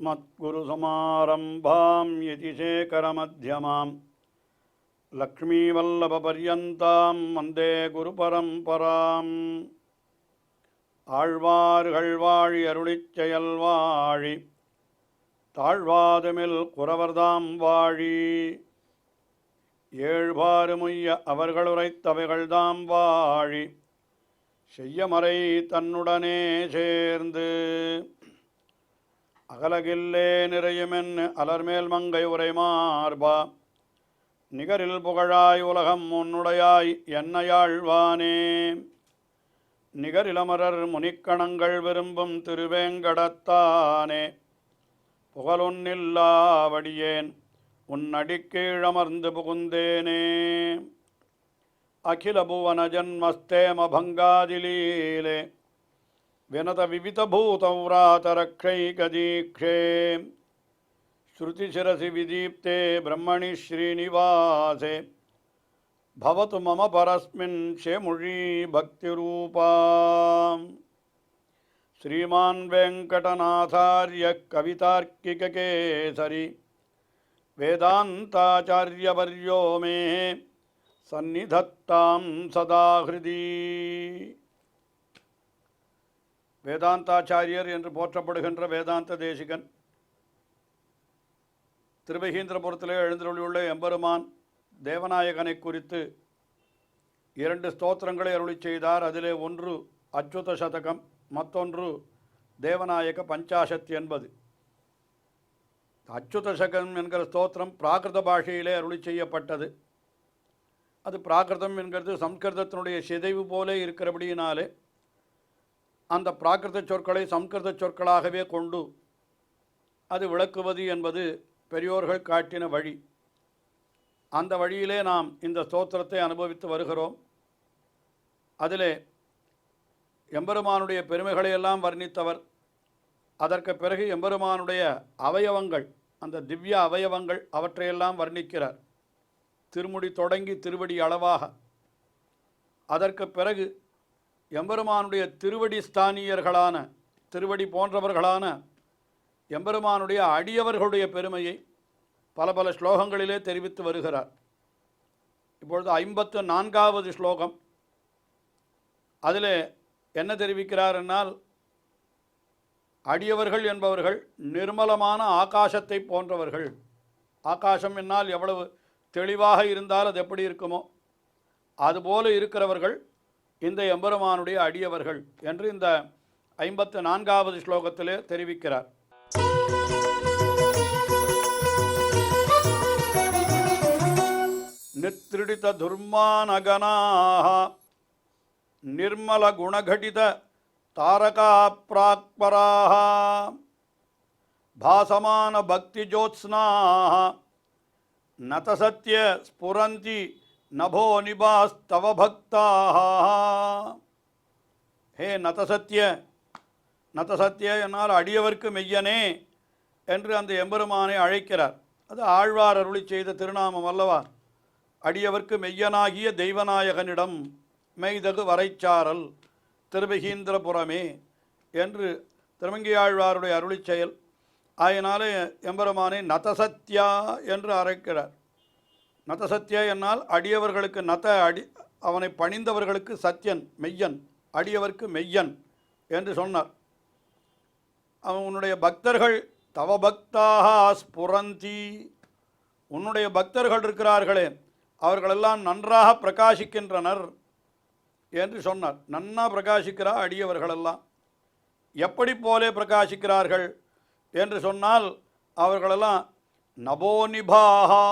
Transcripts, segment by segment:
अस्मद्गुरुसमारम्भां यतिशेखरमध्यमां लक्ष्मीवल्लभपर्यन्तां वन्दे गुरुपरम्पराम् ஆழ்வார்கள் வாழி அருளிச் செயல் வாழி தாழ்வாதுமில் குறவர்தாம் வாழி ஏழ்பாறுமுய்ய அவர்களுரைத்தவைகள்தாம் வாழி செய்யமறை தன்னுடனே சேர்ந்து அகலகில்லே நிறையுமென் அலர்மேல் மங்கை உரை மார்பா நிகரில் புகழாய் உலகம் உன்னுடையாய் என்னையாழ்வானே நிகரிலமரர் முனிக்கணங்கள் விரும்பும் திருவேங்கடத்தானே புகழொன்னில்லாவடியேன் உன்னடிக்கீழமர்ந்து புகுந்தேனே அகில புவன ஜன்மஸ்தேம பங்காதிலீலே வினத விவிதபூதௌராதரக்ஷைகதீக்ஷே ஸ்ருதிசிரசி விதீப்தே பிரம்மணி ஸ்ரீனிவாசே भवतु मम परस्मिन् शेमुषी भक्तिरूपा श्रीमान् वेङ्कटनाथार्य कवितार्किककेसरी वेदान्ताचार्यवर्यो मे सन्निधत्तां सदा हृदि வேதாந்தாச்சாரியர் என்று போற்றப்படுகின்ற வேதாந்த தேசிகன் திருவகீந்திரபுரத்திலே எழுந்தருளியுள்ள எம்பெருமான் தேவநாயகனை குறித்து 2 ஸ்தோத்திரங்களை அருளி செய்தார். அதிலே ஒன்று அச்சுத சதகம், மற்றொன்று தேவநாயக பஞ்சாசத் என்பது. அச்சுத சதகம் என்கிற ஸ்தோத்திரம் பிராகிருத பாஷையிலே அருளி செய்யப்பட்டது. அது பிராகிருதம் என்கிறது சம்ஸ்கிருதத்தினுடைய சிதைவு போலே இருக்கிறபடியினாலே அந்த பிராகிருத சொற்களை சம்ஸ்கிருத சொற்களாகவே கொண்டு அது விளக்குவது என்பது பெரியோர்கள் காட்டின வழி. அந்த வழியிலே நாம் இந்த ஸ்தோத்திரத்தை அனுபவித்து வருகிறோம். அதிலே எம்பெருமானுடைய பெருமைகளையெல்லாம் வர்ணித்தவர். அதற்கு பிறகு எம்பெருமானுடைய அவயவங்கள், அந்த திவ்ய அவயவங்கள் அவற்றையெல்லாம் வர்ணிக்கிறார், திருமுடி தொடங்கி திருவடி அளவாக. அதற்கு பிறகு எம்பெருமானுடைய திருவடி ஸ்தானியர்களான, திருவடி போன்றவர்களான எம்பெருமானுடைய அடியவர்களுடைய பெருமையை பல பல ஸ்லோகங்களிலே தெரிவித்து வருகிறார். இப்பொழுது 54வது ஸ்லோகம். அதில் என்ன தெரிவிக்கிறார் என்னால், அடியவர்கள் என்பவர்கள் நிர்மலமான ஆகாசத்தை போன்றவர்கள். ஆகாசம் என்னால் எவ்வளவு தெளிவாக இருந்தால் அது எப்படி இருக்குமோ அதுபோல இருக்கிறவர்கள் இந்த எம்பெருமானுடைய அடியவர்கள் என்று இந்த 54வது ஸ்லோகத்திலே தெரிவிக்கிறார். நித்ரிடித துர்மானகனாः நிர்மல குணகடித தாரகா பிராக்பராः பாசமான பக்தி ஜோத்ஸ்னாः நதசத்ய ஸ்புரந்தி நபோ நிபாஸ்தவ பக்தாः. ஹே நதசத்ய, நதசத்ய என்னால் அடியவர்க்கு மெய்யனே என்று அந்த எம்பெருமானை அழைக்கிறார். அது ஆழ்வார் அருளி செய்த திருநாமம் அல்லவா. அடியவர்க்கு மெய்யனாகிய தெய்வநாயகனிடம் மெய்தகு வரைச்சாரல் திருவகீந்திரபுரமே என்று திருமங்கியாழ்வாருடைய அருளி செயல். ஆயினாலே எம்பெருமானை நதசத்யா என்று அழைக்கிறார். நதசத்யா என்னால் அடியவர்களுக்கு அவனை பணிந்தவர்களுக்கு சத்யன் மெய்யன், அடியவர்க்கு மெய்யன் என்று சொன்னார். உன்னுடைய பக்தர்கள் தவ பக்தாக ஸ்புரந்தி, உன்னுடைய பக்தர்கள் இருக்கிறார்களே அவர்களெல்லாம் நன்றாக பிரகாசிக்கின்றனர் என்று சொன்னார். நன்னா பிரகாசிக்கிறார் அடியவர்களெல்லாம். எப்படி போலே பிரகாசிக்கிறார்கள் என்று சொன்னால் அவர்களெல்லாம் நபோனிபாகா.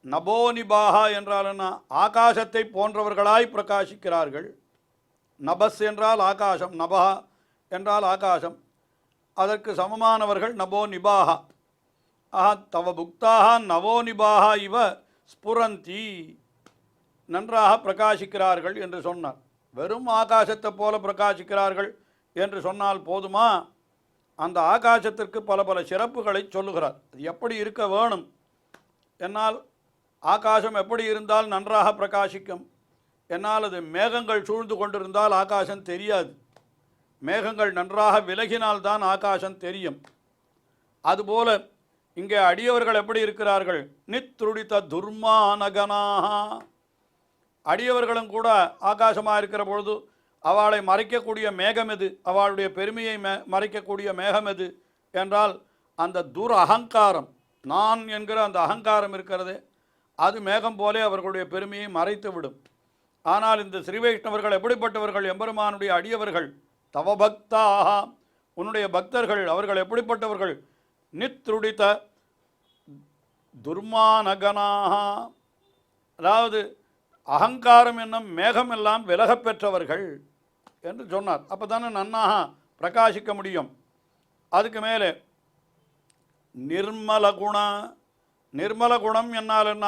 நபோனிபாகா என்றால் என்ன? ஆகாசத்தை போன்றவர்களாய் பிரகாசிக்கிறார்கள். நபஸ் என்றால் ஆகாசம், நபஹா என்றால் ஆகாசம். அதற்கு சமமானவர்கள் நபோனிபாகா. ஆஹா தவ புக்தாக நவோனிபாகா இவ ஸ்புரந்தி, நன்றாக பிரகாசிக்கிறார்கள் என்று சொன்னார். வெறும் ஆகாசத்தை போல பிரகாசிக்கிறார்கள் என்று சொன்னால் போதுமா? அந்த ஆகாசத்திற்கு பல பல சிறப்புகளை சொல்லுகிறார். அது எப்படி இருக்க வேணும் என்னால், ஆகாசம் எப்படி இருந்தால் நன்றாக பிரகாசிக்கும் என்னால், அது மேகங்கள் சூழ்ந்து கொண்டிருந்தால் ஆகாசம் தெரியாது. மேகங்கள் நன்றாக விலகினால்தான் ஆகாசம் தெரியும். அதுபோல இங்கே அடியவர்கள் எப்படி இருக்கிறார்கள்? நித்ருடித துர்மானகனாக. அடியவர்களும் கூட ஆகாசமாக இருக்கிற பொழுது அவளை மறைக்கக்கூடிய மேகம் எது? அவளுடைய பெருமையை மறைக்கக்கூடிய மேகம் எது என்றால் அந்த துர் அகங்காரம், நான் என்கிற அந்த அகங்காரம் இருக்கிறது, அது மேகம் போலே அவர்களுடைய பெருமையை மறைத்து விடும். ஆனால் இந்த ஸ்ரீ வைஷ்ணவர்கள் எப்படிப்பட்டவர்கள்? எம்பெருமானுடைய அடியவர்கள். தவபக்தாக, உன்னுடைய பக்தர்கள். அவர்கள் எப்படிப்பட்டவர்கள்? நித்ருடித துர்மானகனாக, அதாவது அகங்காரம் என்னும் மேகம் எல்லாம் விலகப் பெற்றவர்கள் என்று சொன்னார். அப்போ தானே நன்னாக பிரகாசிக்க முடியும். அதுக்கு மேலே நிர்மல குண. நிர்மல குணம் என்னால் என்ன?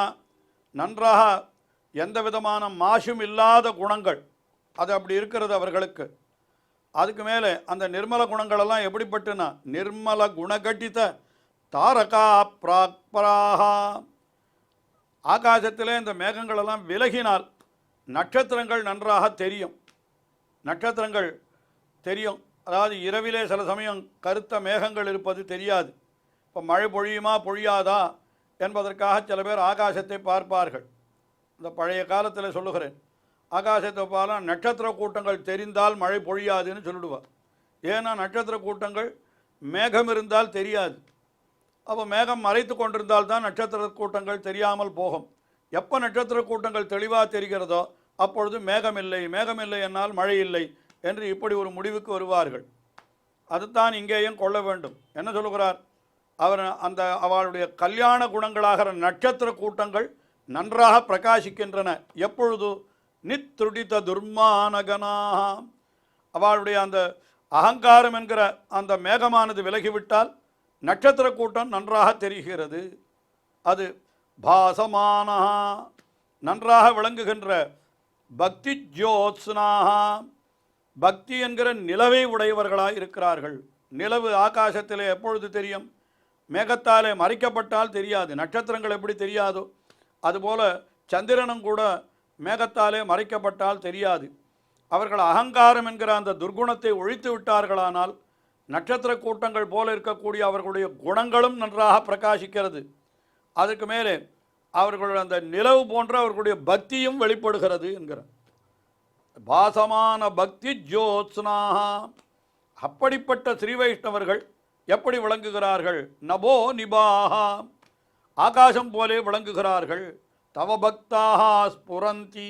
நன்றாக எந்த விதமான மாசும் இல்லாத குணங்கள், அது அப்படி இருக்கிறது அவர்களுக்கு. அதுக்கு மேலே அந்த நிர்மல குணங்களெல்லாம் எப்படிப்பட்டுனா நிர்மல குணகட்டித தாரகா பிராக்பராக. ஆகாசத்திலே இந்த மேகங்களெல்லாம் விலகினால் நட்சத்திரங்கள் நன்றாக தெரியும். நட்சத்திரங்கள் தெரியும். அதாவது இரவிலே சில சமயம் கருத்த மேகங்கள் இருப்பது தெரியாது. இப்போ மழை பொழியுமா பொழியாதா என்பதற்காக சில பேர் ஆகாசத்தை பார்ப்பார்கள். இந்த பழைய காலத்தில் சொல்லுகிறேன், ஆகாசத்தை பார்த்தா நட்சத்திர கூட்டங்கள் தெரிந்தால் மழை பொழியாதுன்னு சொல்லிடுவார். ஏன்னா நட்சத்திர கூட்டங்கள் மேகம் இருந்தால் தெரியாது. அப்போ மேகம் மறைத்து கொண்டிருந்தால் தான் நட்சத்திர கூட்டங்கள் தெரியாமல் போகும். எப்போ நட்சத்திர கூட்டங்கள் தெளிவாக தெரிகிறதோ அப்பொழுது மேகமில்லை, மேகமில்லை என்னால் மழை இல்லை என்று இப்படி ஒரு முடிவுக்கு வருவார்கள். அதுதான் இங்கேயும் கொள்ள வேண்டும். என்ன சொல்லுகிறார் அவர்? அந்த அவளுடைய கல்யாண குணங்களாகிற நட்சத்திர கூட்டங்கள் நன்றாக பிரகாசிக்கின்றன. எப்பொழுது? நித்ருடித துர்மானகனாக. அவளுடைய அந்த அகங்காரம் என்கிற அந்த மேகமானது விலகிவிட்டால் நட்சத்திர கூட்டம் நன்றாக தெரிகிறது. அது பாசமானா, நன்றாக விளங்குகின்ற பக்தி ஜோத்ஸ்னாக, பக்தி என்கிற நிலவை உடையவர்களாக இருக்கிறார்கள். நிலவு ஆகாசத்திலே எப்பொழுது தெரியும்? மேகத்தாலே மறைக்கப்பட்டால் தெரியாது. நட்சத்திரங்கள் எப்படி தெரியாதோ அதுபோல சந்திரனும் கூட மேகத்தாலே மறைக்கப்பட்டால் தெரியாது. அவர்கள் அகங்காரம் என்கிற அந்த துர்குணத்தை ஒழித்து விட்டார்களானால் நட்சத்திர கூட்டங்கள் போல இருக்கக்கூடிய அவர்களுடைய குணங்களும் நன்றாக பிரகாசிக்கிறது. அதுக்கு மேலே அவர்கள் அந்த நிலவு போன்ற அவர்களுடைய பக்தியும் வெளிப்படுகிறது என்கிறார். பாசமான பக்தி ஜோத்ஸ்னாக. அப்படிப்பட்ட ஸ்ரீ வைஷ்ணவர்கள் எப்படி விளங்குகிறார்கள்? நபோ நிபாக, ஆகாசம் போலே விளங்குகிறார்கள். தவ பக்தாக ஸ்புரந்தி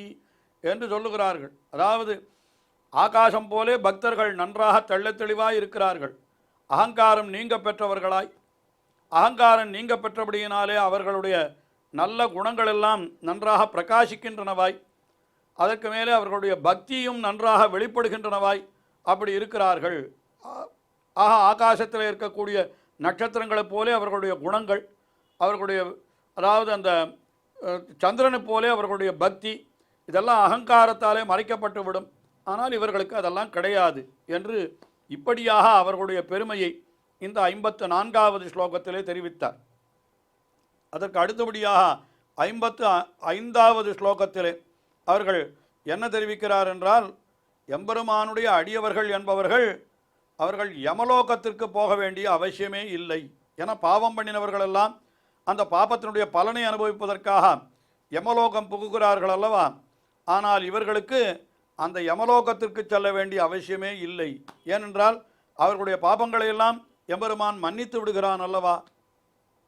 என்று சொல்லுகிறார்கள். அதாவது ஆகாசம் போலே பக்தர்கள் நன்றாக தெள்ளத் தெளிவாய் இருக்கிறார்கள். அகங்காரம் நீங்க பெற்றவர்களாய், அகங்காரம் நீங்க பெற்றபடியினாலே அவர்களுடைய நல்ல குணங்கள் எல்லாம் நன்றாக பிரகாசிக்கின்றனவாய், அதற்கு மேலே அவர்களுடைய பக்தியும் நன்றாக வெளிப்படுகின்றனவாய் அப்படி இருக்கிறார்கள். ஆக ஆகாசத்தில் இருக்கக்கூடிய நட்சத்திரங்களைப் போலே அவர்களுடைய குணங்கள், அவர்களுடைய அதாவது அந்த சந்திரனை போலே அவர்களுடைய பக்தி, இதெல்லாம் அகங்காரத்தாலே மறைக்கப்பட்டு விடும். ஆனால் இவர்களுக்கு அதெல்லாம் கிடையாது என்று இப்படியாக அவர்களுடைய பெருமையை இந்த 54வது ஸ்லோகத்திலே தெரிவித்தார். அதற்கு அடுத்தபடியாக 55வது ஸ்லோகத்திலே அவர்கள் என்ன தெரிவிக்கிறார் என்றால், எம்பெருமானுடைய அடியவர்கள் என்பவர்கள் அவர்கள் யமலோகத்திற்கு போக வேண்டிய அவசியமே இல்லை. என பாவம் பண்ணினவர்களெல்லாம் அந்த பாபத்தினுடைய பலனை அனுபவிப்பதற்காக யமலோகம் புகுகிறார்கள் அல்லவா. ஆனால் இவர்களுக்கு அந்த யமலோகத்திற்கு செல்ல வேண்டிய அவசியமே இல்லை. ஏனென்றால் அவர்களுடைய பாபங்களையெல்லாம் எம்பெருமான் மன்னித்து விடுகிறான் அல்லவா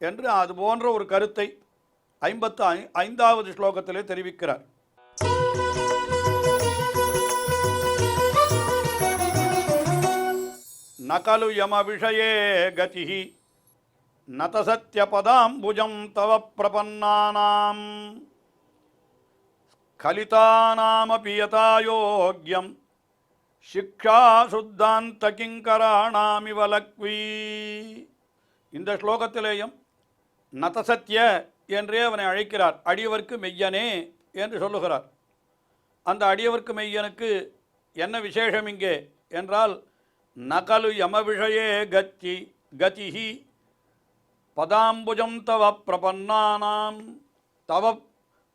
என்று அது போன்ற ஒரு கருத்தை 55வது ஸ்லோகத்திலே தெரிவிக்கிறார். நகலு யம விஷயே கதிஹி நத சத்ய பதாம்புஜம் தவ பிரபன்னானாம் கலிதானாமபி யதா யோக்யம் சிக்ஷா சுத்தாந்த கிங்கராணாமிவ லக்வி. இந்த ஸ்லோகத்திலேயும் நதசத்ய என்றே அவனை அழைக்கிறார். அடியவர்க்கு மெய்யனே என்று சொல்லுகிறார். அந்த அடியவர்க்கு மெய்யனுக்கு என்ன விசேஷம் இங்கே என்றால், நகலு யம விஷயே கதிஹி பதாம்புஜம் தவ பிரபன்னானாம், தவ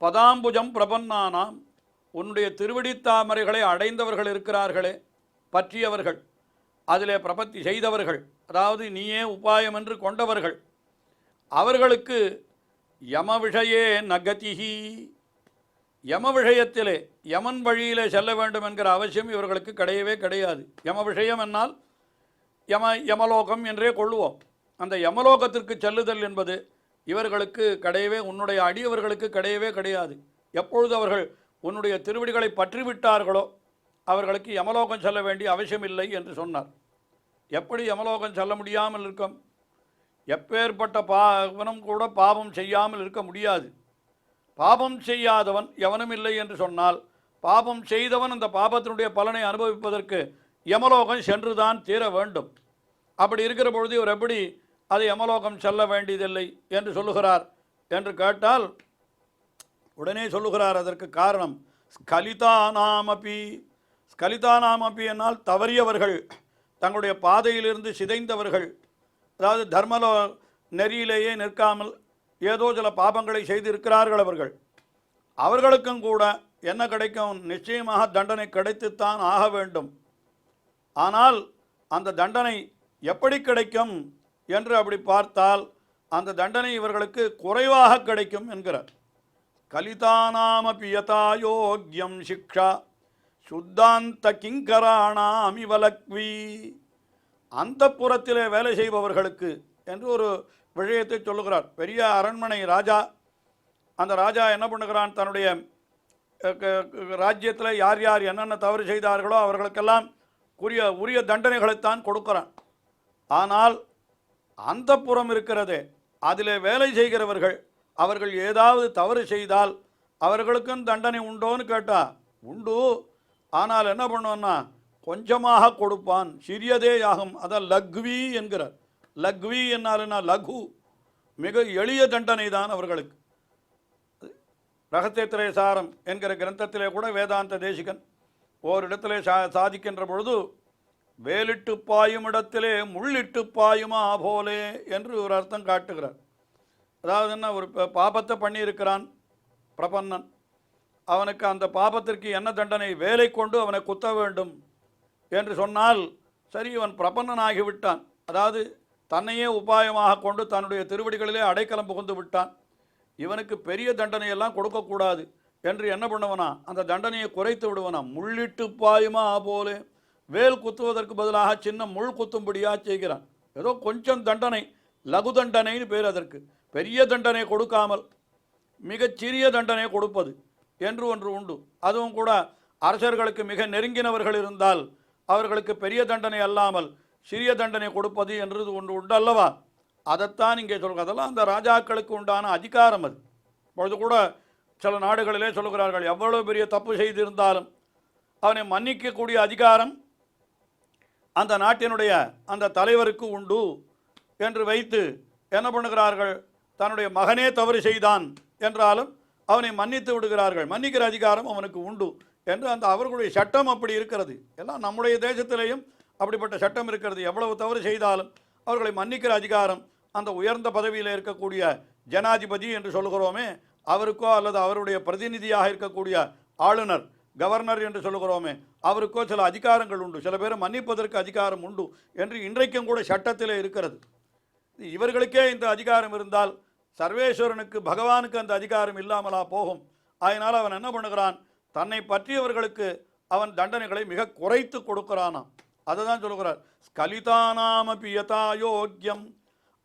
பதாம்புஜம் பிரபன்னானாம், உன்னுடைய திருவடித்தாமரைகளை அடைந்தவர்கள் இருக்கிறார்களே, பற்றியவர்கள், அதிலே பிரபத்தி செய்தவர்கள், அதாவது நீயே உபாயம் என்று கொண்டவர்கள், அவர்களுக்கு யம விஷயே நகதிஹி, யம விஷயத்திலே யமன் வழியிலே செல்ல வேண்டும் என்கிற அவசியம் இவர்களுக்கு கிடையவே கிடையாது. யம விஷயம் என்னால் யமலோகம் என்றே கொள்ளுவோம். அந்த யமலோகத்திற்கு செல்லுதல் என்பது இவர்களுக்கு கிடையவே, உன்னுடைய அடியவர்களுக்கு கிடையவே கிடையாது. எப்பொழுது அவர்கள் உன்னுடைய திருவடிகளை பற்றிவிட்டார்களோ அவர்களுக்கு யமலோகம் செல்ல வேண்டிய அவசியமில்லை என்று சொன்னார். எப்படி யமலோகம் செல்ல முடியாமல் இருக்கும்? எப்பேற்பட்ட பாவனும் கூட பாவம் செய்யாமல் இருக்க முடியாது. பாபம் செய்யாதவன் எவனும் இல்லை என்று சொன்னால், பாபம் செய்தவன் அந்த பாபத்தினுடைய பலனை அனுபவிப்பதற்கு யமலோகம் சென்றுதான் தீர வேண்டும். அப்படி இருக்கிற பொழுது இவர் எப்படி அது யமலோகம் செல்ல வேண்டியதில்லை என்று சொல்லுகிறார் என்று கேட்டால், உடனே சொல்லுகிறார் அதற்கு காரணம் ஸ்கலிதானாமபி. ஸ்கலிதானாமபி என்னால் தவறியவர்கள், தங்களுடைய பாதையிலிருந்து சிதைந்தவர்கள், அதாவது தர்மலோ நெறியிலேயே நிற்காமல் ஏதோ சில பாபங்களை செய்திருக்கிறார்கள் அவர்களுக்கும் கூட என்ன கிடைக்கும்? நிச்சயமாக தண்டனை கிடைத்துத்தான் ஆக வேண்டும். ஆனால் அந்த தண்டனை எப்படி கிடைக்கும் என்று அப்படி பார்த்தால் அந்த தண்டனை இவர்களுக்கு குறைவாக கிடைக்கும் என்கிறார். கலிதானாமபி யதா யோக்யம் சிக்ஷா சுத்தாந்த கிங்கராணாம் இவலக்வி. அந்த புறத்திலே வேலை செய்பவர்களுக்கு என்று ஒரு விஷயத்தை சொல்லுகிறார். பெரிய அரண்மனை ராஜா, அந்த ராஜா என்ன பண்ணுகிறான்? தன்னுடைய ராஜ்யத்தில் யார் யார் என்னென்ன தவறு செய்தார்களோ அவர்களுக்கெல்லாம் உரிய தண்டனைகளைத்தான் கொடுக்கிறான். ஆனால் அந்த புறம் இருக்கிறதே, அதில் வேலை செய்கிறவர்கள் அவர்கள் ஏதாவது தவறு செய்தால் அவர்களுக்கும் தண்டனை உண்டோன்னு கேட்டால் உண்டு. ஆனால் என்ன பண்ணுவோன்னா கொஞ்சமாக கொடுப்பான், சிறியதே ஆகும். அதான் லக்வி என்கிறார். லக்வி என்னாலுன்னா லகு, மிக எளிய தண்டனை தான் அவர்களுக்கு. ரகசியத்திலே சாரம் என்கிற கிரந்தத்திலே கூட வேதாந்த தேசிகன் ஓரிடத்திலே சாதிக்கின்ற பொழுது, வேலிட்டு பாயும் இடத்திலே முள்ளிட்டு பாயுமா போலே என்று ஒரு அர்த்தம் காட்டுகிறார். அதாவது என்ன, ஒரு பாபத்தை பண்ணியிருக்கிறான் பிரபன்னன், அவனுக்கு அந்த பாபத்திற்கு என்ன தண்டனை? வேலை கொண்டு அவனை குத்த வேண்டும் என்று சொன்னால் சரி, இவன் பிரபன்னனாகிவிட்டான். அதாவது தன்னையே உபாயமாக கொண்டு தன்னுடைய திருவடிகளிலே அடைக்கலம் புகுந்து விட்டான். இவனுக்கு பெரிய தண்டனையெல்லாம் கொடுக்கக்கூடாது என்று என்ன பண்ணுவனா? அந்த தண்டனையை குறைத்து விடுவனா. முள்ளிட்டு பாயுமா போலே, வேல் குத்துவதற்கு பதிலாக சின்ன முள் குத்தும்படியாக செய்கிறான். ஏதோ கொஞ்சம் தண்டனை, லகு தண்டனைன்னு பேர் அதற்கு. பெரிய தண்டனை கொடுக்காமல் மிகச்சிறிய தண்டனை கொடுப்பது என்று ஒன்று உண்டு. அதுவும் கூட அரசர்களுக்கு மிக நெருங்கினவர்கள் இருந்தால் அவர்களுக்கு பெரிய தண்டனை அல்லாமல் சிறிய தண்டனை கொடுப்பது என்றது ஒன்று உண்டு அல்லவா? அதைத்தான் இங்கே சொல்கிறார். அதெல்லாம் அந்த ராஜாக்களுக்கு உண்டான அதிகாரம். அது இப்பொழுது கூட சில நாடுகளிலே சொல்கிறார்கள், எவ்வளவு பெரிய தப்பு செய்திருந்தாலும் அவனை மன்னிக்கக்கூடிய அதிகாரம் அந்த நாட்டினுடைய அந்த தலைவருக்கு உண்டு என்று வைத்து என்ன பண்ணுகிறார்கள்? தன்னுடைய மகனே தவறு செய்தான் என்றாலும் அவனை மன்னித்து விடுகிறார்கள். மன்னிக்கிற அதிகாரம் அவனுக்கு உண்டு என்று அந்த அவர்களுடைய சட்டம் அப்படி இருக்கிறது. எல்லாம் நம்முடைய தேசத்திலேயும் அப்படிப்பட்ட சட்டம் இருக்கிறது. எவ்வளவு தவறு செய்தாலும் அவர்களை மன்னிக்கிற அதிகாரம் அந்த உயர்ந்த பதவியில் இருக்கக்கூடிய ஜனாதிபதி என்று சொல்லுகிறோமே அவருக்கோ, அல்லது அவருடைய பிரதிநிதியாக இருக்கக்கூடிய ஆளுநர், கவர்னர் என்று சொல்லுகிறோமே அவருக்கோ சில அதிகாரங்கள் உண்டு. சில பேர் மன்னிப்பதற்கு அதிகாரம் உண்டு என்று இன்றைக்கும் கூட சட்டத்திலே இருக்கிறது. இவர்களுக்கே இந்த அதிகாரம் இருந்தால் சர்வேஸ்வரனுக்கு, பகவானுக்கு அந்த அதிகாரம் இல்லாமலா போகும்? அதனால் அவன் என்ன பண்ணுகிறான்? தன்னை பற்றியவர்களுக்கு அவன் தண்டனைகளை மிக குறைத்து கொடுக்கிறானாம். அதை தான் சொல்லுகிறார். ஸ்கலிதானாமபி யதா யோக்யம்.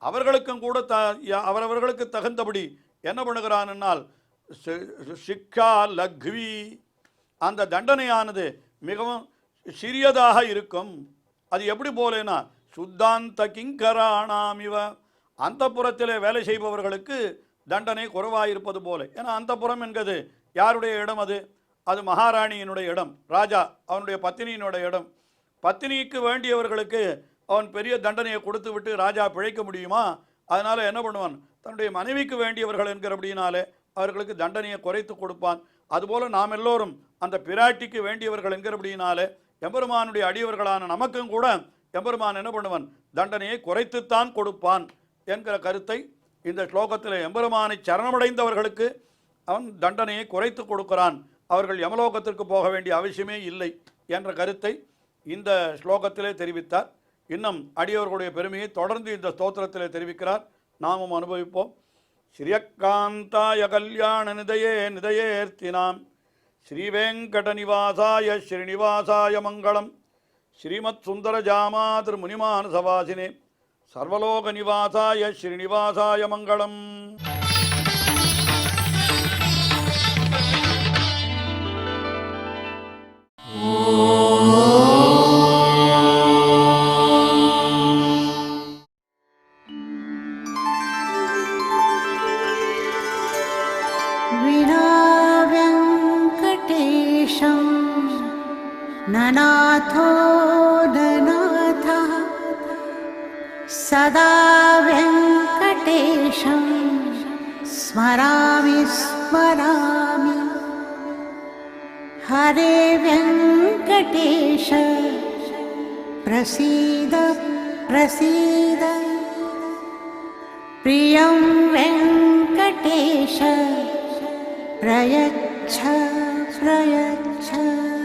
அவர்களுக்கும் கூட அவரவர்களுக்கு தகுந்தபடி என்ன பண்ணுகிறான் என்னால் சிக்ஷா லக்வி, அந்த தண்டனையானது மிகவும் சிறியதாக இருக்கும். அது எப்படி போலேனா சுத்தாந்த கிங்கராணாம் இவ, அந்த புறத்திலே வேலை செய்பவர்களுக்கு தண்டனை குறைவாயிருப்பது போல. ஏன்னா அந்த புறம் என்கிறது யாருடைய இடம்? அது மகாராணியினுடைய இடம், ராஜா அவனுடைய பத்தினியினுடைய இடம். பத்தினிக்கு வேண்டியவர்களுக்கு அவன் பெரிய தண்டனையை கொடுத்து விட்டு ராஜா பிழைக்க முடியுமா? அதனால் என்ன பண்ணுவான்? தன்னுடைய மனைவிக்கு வேண்டியவர்கள் என்கிறபடினாலே அவர்களுக்கு தண்டனையை குறைத்து கொடுப்பான். அதுபோல் நாம் எல்லோரும் அந்த பிராட்டிக்கு வேண்டியவர்கள் என்கிறபடினாலே எம்பெருமானுடைய அடியவர்களான நமக்கும் கூட எம்பெருமான் என்ன பண்ணுவான்? தண்டனையை குறைத்துத்தான் கொடுப்பான் என்கிற கருத்தை இந்த ஸ்லோகத்தில் எம்பெருமானை சரணமடைந்தவர்களுக்கு அவன் தண்டனையை குறைத்து கொடுக்கிறான். அவர்கள் யமலோகத்திற்கு போக வேண்டிய அவசியமே இல்லை என்ற கருத்தை இந்த ஸ்லோகத்திலே தெரிவித்தார். இன்னும் அடியவர்களுடைய பெருமையை தொடர்ந்து இந்த ஸ்தோத்திரத்திலே தெரிவிக்கிறார். நாமும் அனுபவிப்போம். ஸ்ரீயக்காந்தாய கல்யாண நிதயே நிதயேர்த்தினாம் ஸ்ரீவேங்கட நிவாசாய ஸ்ரீனிவாசாய மங்களம். ஸ்ரீமத் சுந்தர ஜாமாதிர் முனிமானசவாசினே சர்வலோக நிவாசாய ஸ்ரீனிவாசாய மங்களம். ननाथो ननाथः सदा वेङ्कटेशं स्मरामि स्मरामि. हरे वेङ्कटेश प्रसीद प्रसीद. प्रियं वेङ्कटेश प्रयच्छ प्रयच्छ.